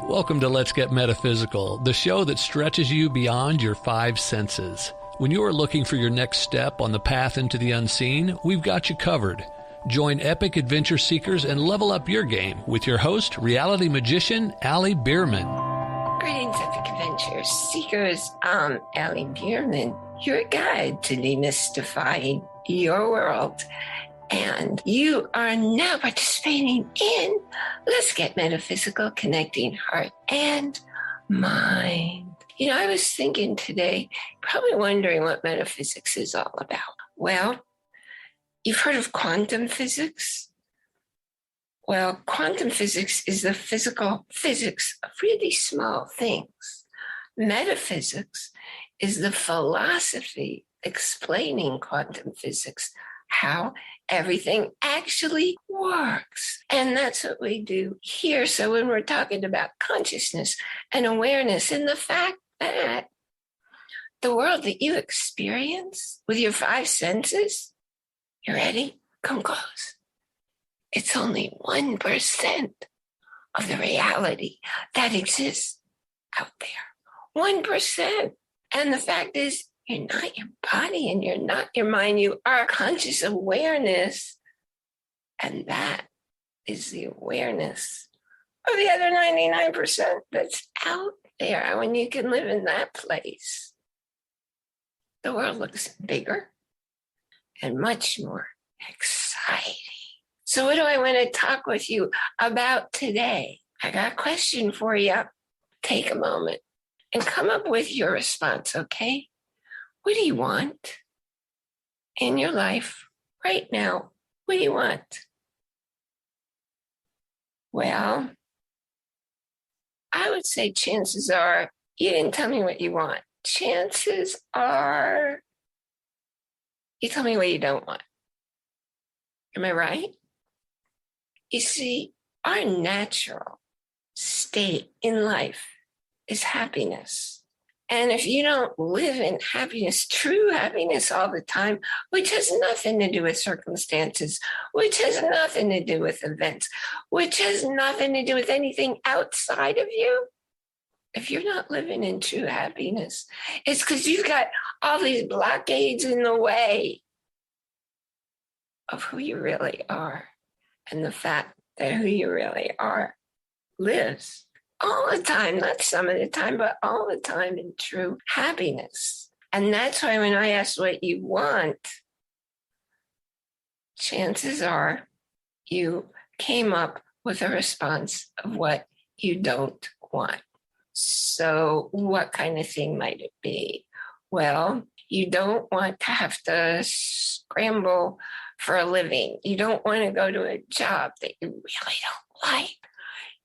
Welcome to Let's Get Metaphysical, the show that stretches you beyond your five senses. When you are looking for your next step on the path into the unseen, we've got you covered. Join epic adventure seekers and level up your game with your host, reality magician, Bierman. Greetings, epic adventure seekers. I'm Bierman, your guide to demystifying your world. And you are now participating in Let's Get Metaphysical, connecting heart and mind. You know, I was thinking today, probably wondering what metaphysics is all about. Well, you've heard of quantum physics? Well, quantum physics is the physical physics of really small things. Metaphysics is the philosophy explaining quantum physics, how everything actually works. And that's what we do here. So when we're talking about consciousness and awareness and the fact that the world that you experience with your five senses, you ready? Come close. It's only 1% of the reality that exists out there. 1%. And the fact is, you're not your body and you're not your mind. You are conscious awareness. And that is the awareness of the other 99% that's out there. And when you can live in that place, the world looks bigger and much more exciting. So what do I want to talk with you about today? I got a question for you. Take a moment and come up with your response, okay? What do you want in your life right now? What do you want? Well, I would say chances are you didn't tell me what you want. Chances are you tell me what you don't want. Am I right? You see, our natural state in life is happiness. And if you don't live in happiness, true happiness all the time, which has nothing to do with circumstances, which has nothing to do with events, which has nothing to do with anything outside of you, if you're not living in true happiness, it's because you've got all these blockades in the way of who you really are and the fact that who you really are lives all the time, not some of the time, but all the time in true happiness. And that's why when I ask what you want, chances are you came up with a response of what you don't want. So what kind of thing might it be? Well, you don't want to have to scramble for a living. You don't want to go to a job that you really don't like.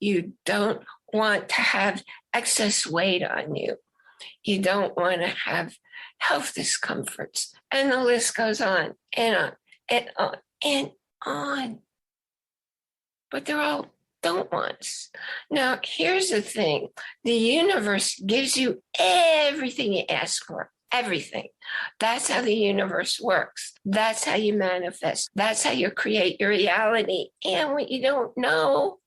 You don't want to have excess weight on you. You don't want to have health discomforts. And the list goes on and on and on and on. But they're all don't wants. Now, here's the thing. The universe gives you everything you ask for. Everything. That's how the universe works. That's how you manifest. That's how you create your reality. And what you don't know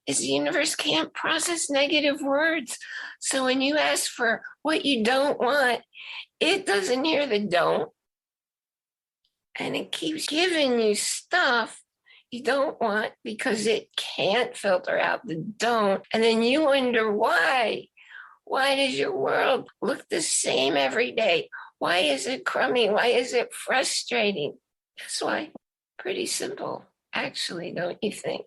is the universe can't process negative words. So when you ask for what you don't want, it doesn't hear the don't. And it keeps giving you stuff you don't want because it can't filter out the don't. And then you wonder why. Why does your world look the same every day? Why is it crummy? Why is it frustrating? That's why. Pretty simple, actually, don't you think?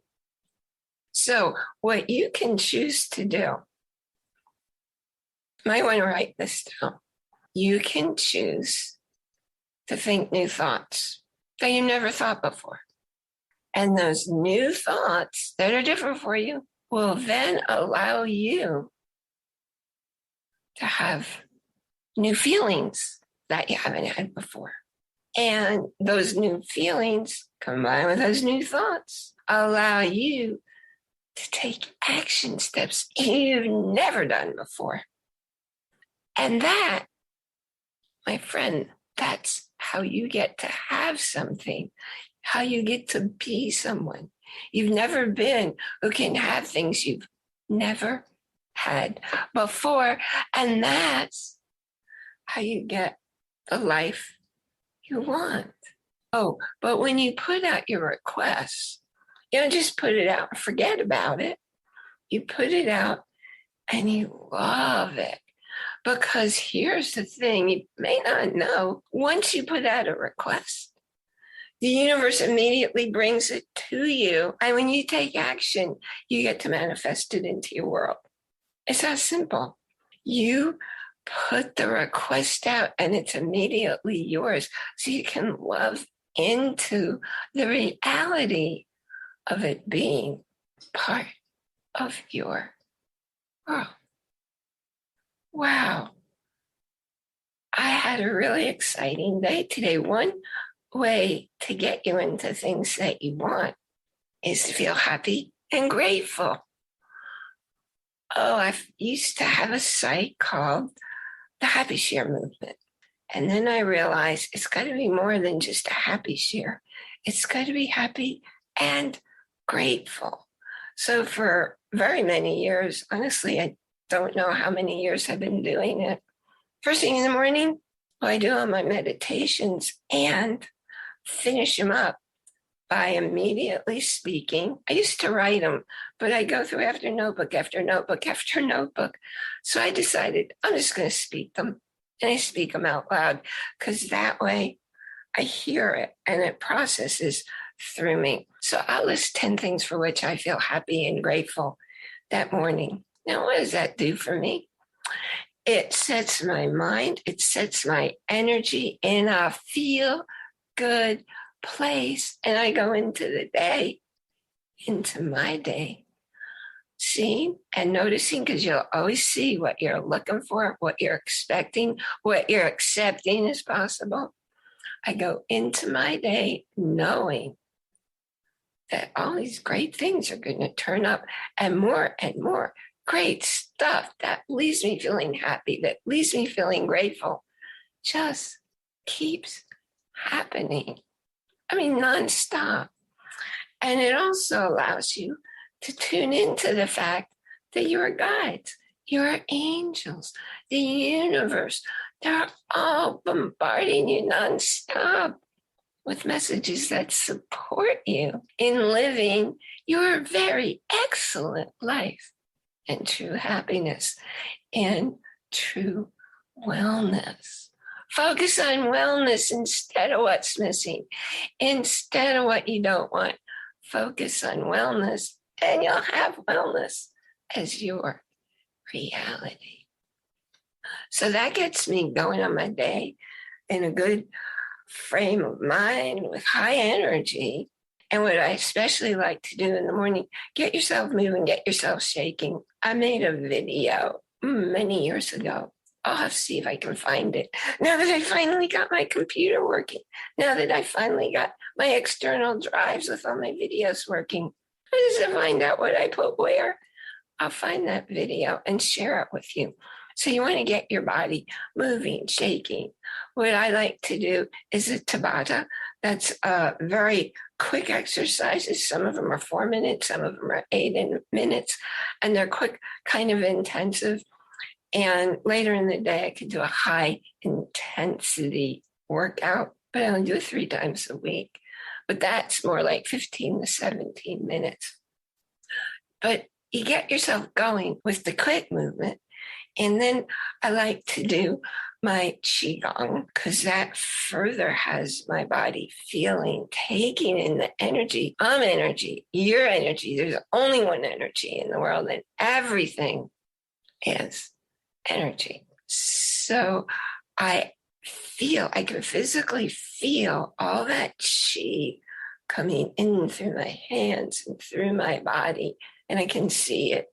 So what you can choose to do, you might want to write this down. You can choose to think new thoughts that you never thought before. And those new thoughts that are different for you will then allow you to have new feelings that you haven't had before. And those new feelings combined with those new thoughts allow you to take action steps you've never done before. And that, my friend, that's how you get to have something, how you get to be someone you've never been, who can have things you've never had before. And that's how you get the life you want. Oh, but when you put out your requests, you don't just put it out and forget about it. You put it out and you love it. Because here's the thing, you may not know, once you put out a request, the universe immediately brings it to you. And when you take action, you get to manifest it into your world. It's that simple. You put the request out and it's immediately yours. So you can love into the reality of it being part of your world. Wow. I had a really exciting day today. One way to get you into things that you want is to feel happy and grateful. Oh, I used to have a site called the Happy Share Movement. And then I realized it's got to be more than just a happy share. It's got to be happy and grateful. So for very many years, honestly, I don't know how many years I've been doing it. First thing in the morning, I do all my meditations and finish them up by immediately speaking. I used to write them, but I go through after notebook, after notebook, after notebook. So I decided I'm just going to speak them. And I speak them out loud because that way I hear it and it processes through me. So I'll list 10 things for which I feel happy and grateful that morning. Now, what does that do for me? It sets my mind, it sets my energy in a feel good place. And I go into the day, into my day, seeing and noticing, because you'll always see what you're looking for, what you're expecting, what you're accepting is possible. I go into my day knowing that all these great things are going to turn up and more great stuff that leaves me feeling happy, that leaves me feeling grateful, just keeps happening. I mean, nonstop. And it also allows you to tune into the fact that your guides, your angels, the universe, they're all bombarding you nonstop with messages that support you in living your very excellent life and true happiness and true wellness. Focus on wellness instead of what's missing, instead of what you don't want. Focus on wellness, and you'll have wellness as your reality. So that gets me going on my day in a good frame of mind with high energy. And what I especially like to do in the morning, get yourself moving, get yourself shaking. I made a video many years ago. I'll have to see if I can find it. Now that I finally got my computer working, now that I finally got my external drives with all my videos working, I just have to find out what I put where. I'll find that video and share it with you. So you want to get your body moving, shaking. What I like to do is a Tabata. That's very quick exercises. Some of them are 4 minutes, some of them are 8 minutes, and they're quick, kind of intensive. And later in the day, I could do a high intensity workout, but I only do it 3 times a week. But that's more like 15 to 17 minutes. But you get yourself going with the quick movement. And then I like to do my Qigong because that further has my body feeling, taking in the energy. I'm energy, your energy. There's only one energy in the world, and everything is energy. So I can physically feel all that Qi coming in through my hands and through my body, and I can see it.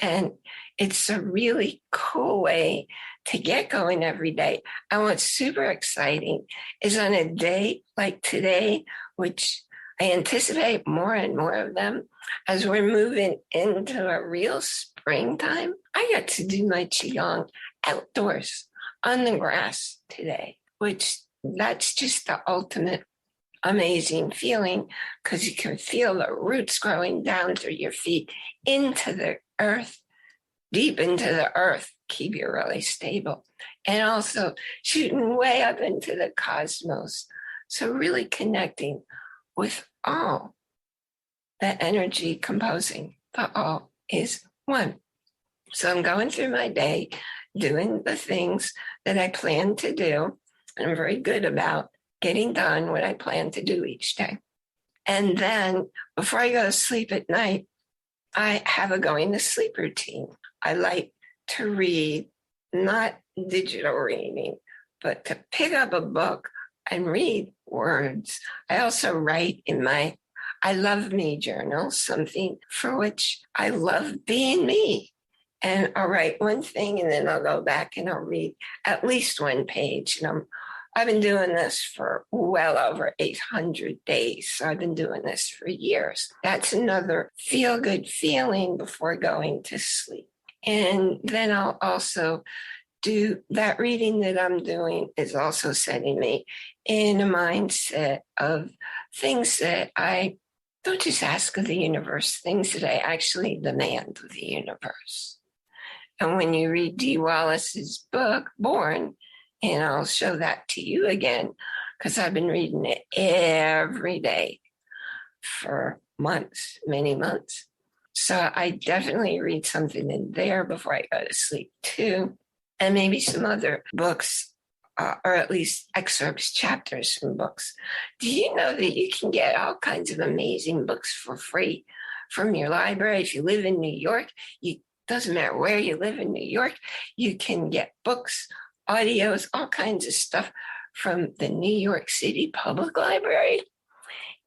And it's a really cool way to get going every day. And what's super exciting is on a day like today, which I anticipate more and more of them, as we're moving into a real springtime, I got to do my Qigong outdoors on the grass today, which that's just the ultimate amazing feeling because you can feel the roots growing down through your feet into the earth deep into the earth, keep you really stable. And also shooting way up into the cosmos. So really connecting with all, the energy composing the all is one. So I'm going through my day, doing the things that I plan to do. And I'm very good about getting done what I plan to do each day. And then before I go to sleep at night, I have a going to sleep routine. I like to read, not digital reading, but to pick up a book and read words. I also write in my I Love Me journal, something for which I love being me. And I'll write one thing and then I'll go back and I'll read at least one page. And I've been doing this for well over 800 days. So I've been doing this for years. That's another feel-good feeling before going to sleep. And then I'll also do that reading that I'm doing is also setting me in a mindset of things that I don't just ask of the universe, things that I actually demand of the universe. And when you read Dee Wallace's book, Born, and I'll show that to you again, because I've been reading it every day for months, many months. So I definitely read something in there before I go to sleep too. And maybe some other books, or at least excerpts, chapters from books. Do you know that you can get all kinds of amazing books for free from your library? If you live in New York, doesn't matter where you live in New York, you can get books, audios, all kinds of stuff from the New York City Public Library.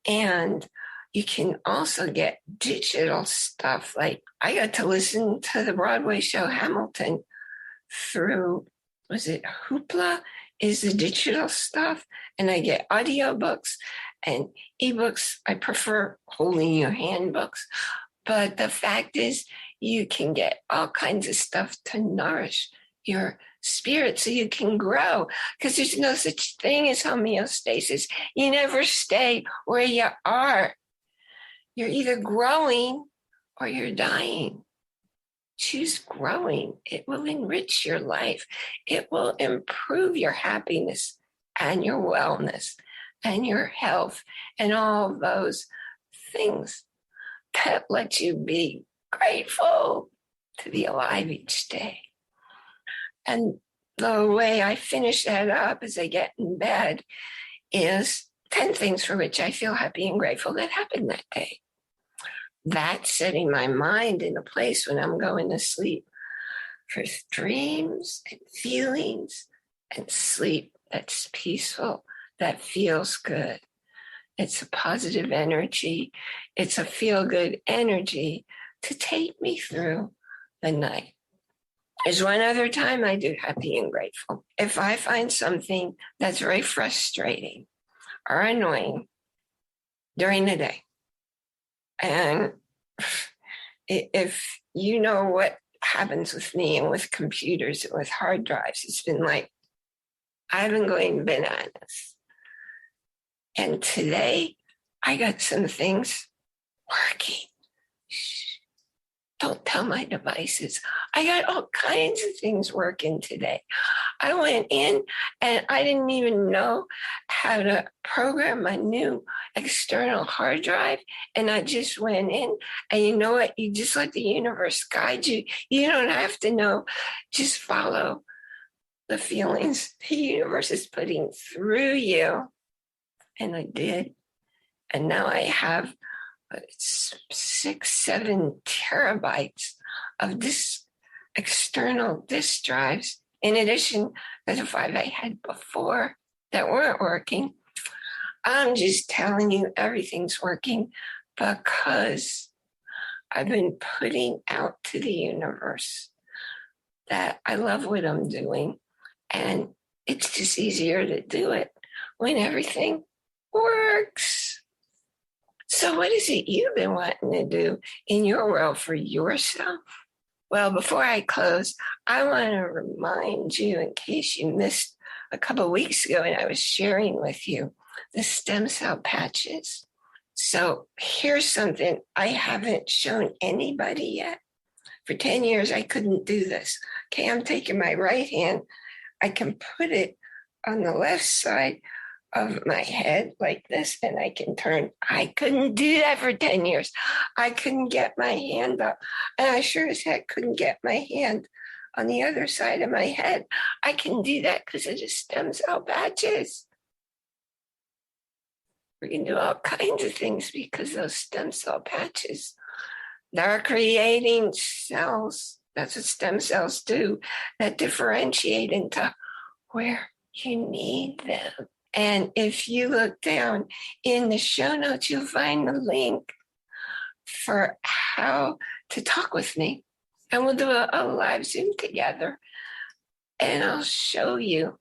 And you can also get digital stuff. Like I got to listen to the Broadway show Hamilton through, was it Hoopla? Is the digital stuff. And I get audiobooks and ebooks. I prefer holding your hand books. But the fact is, you can get all kinds of stuff to nourish your spirit so you can grow, because there's no such thing as homeostasis. You never stay where you are. You're either growing or you're dying. Choose growing. It will enrich your life. It will improve your happiness and your wellness and your health and all those things that let you be grateful to be alive each day. And the way I finish that up as I get in bed is 10 things for which I feel happy and grateful that happened that day. That's setting my mind in a place when I'm going to sleep for dreams and feelings and sleep that's peaceful, that feels good. It's a positive energy. It's a feel-good energy to take me through the night. There's one other time I do happy and grateful. If I find something that's very frustrating or annoying during the day, and if you know what happens with me and with computers and with hard drives, it's been like, I've been going bananas. And today, I got some things working. Shh, don't tell my devices. I got all kinds of things working today. I went in and I didn't even know how to program my new external hard drive. And I just went in, and you know what? You just let the universe guide you. You don't have to know. Just follow the feelings the universe is putting through you. And I did. And now I have 6-7 terabytes of this external disk drives, in addition to the 5 I had before that weren't working. I'm just telling you everything's working because I've been putting out to the universe that I love what I'm doing. And it's just easier to do it when everything works. So what is it you've been wanting to do in your world for yourself? Well, before I close, I want to remind you, in case you missed a couple of weeks ago and I was sharing with you the stem cell patches. So here's something I haven't shown anybody yet. For 10 years, I couldn't do this. Okay, I'm taking my right hand. I can put it on the left side of my head like this, and I can turn. I couldn't do that for 10 years. I couldn't get my hand up. And I sure as heck couldn't get my hand on the other side of my head. I can do that because of the stem cell patches. We can do all kinds of things because those stem cell patches, they're creating cells. That's what stem cells do, that differentiate into where you need them. And if you look down in the show notes, you'll find the link for how to talk with me. And we'll do a live Zoom together. And I'll show you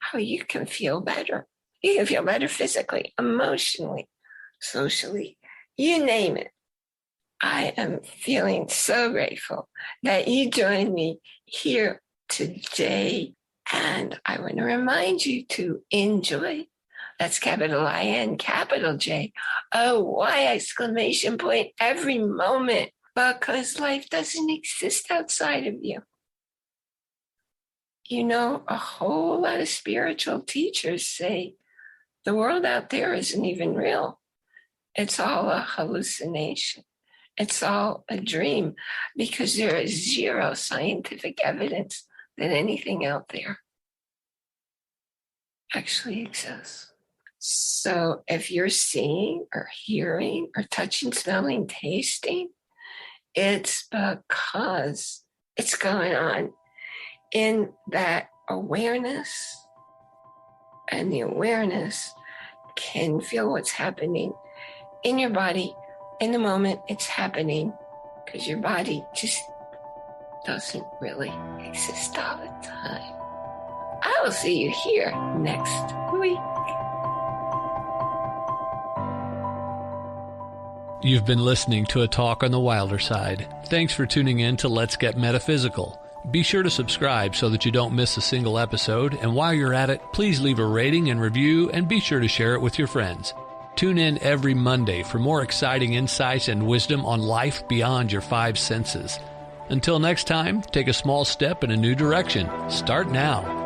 how you can feel better. You can feel better physically, emotionally, socially, you name it. I am feeling so grateful that you joined me here today. And I want to remind you to enjoy. That's capital I-N, capital J-O-Y, exclamation point, every moment, because life doesn't exist outside of you. You know, a whole lot of spiritual teachers say the world out there isn't even real. It's all a hallucination. It's all a dream, because there is zero scientific evidence that anything out there actually exists. So if you're seeing or hearing or touching, smelling, tasting, it's because it's going on in that awareness. And the awareness can feel what's happening in your body in the moment it's happening, because your body just doesn't really exist all the time. I will see you here next week. You've been listening to a talk on the wilder side. Thanks for tuning in to Let's Get Metaphysical. Be sure to subscribe so that you don't miss a single episode. And while you're at it, please leave a rating and review, and be sure to share it with your friends. Tune in every Monday for more exciting insights and wisdom on life beyond your five senses. Until next time, take a small step in a new direction. Start now.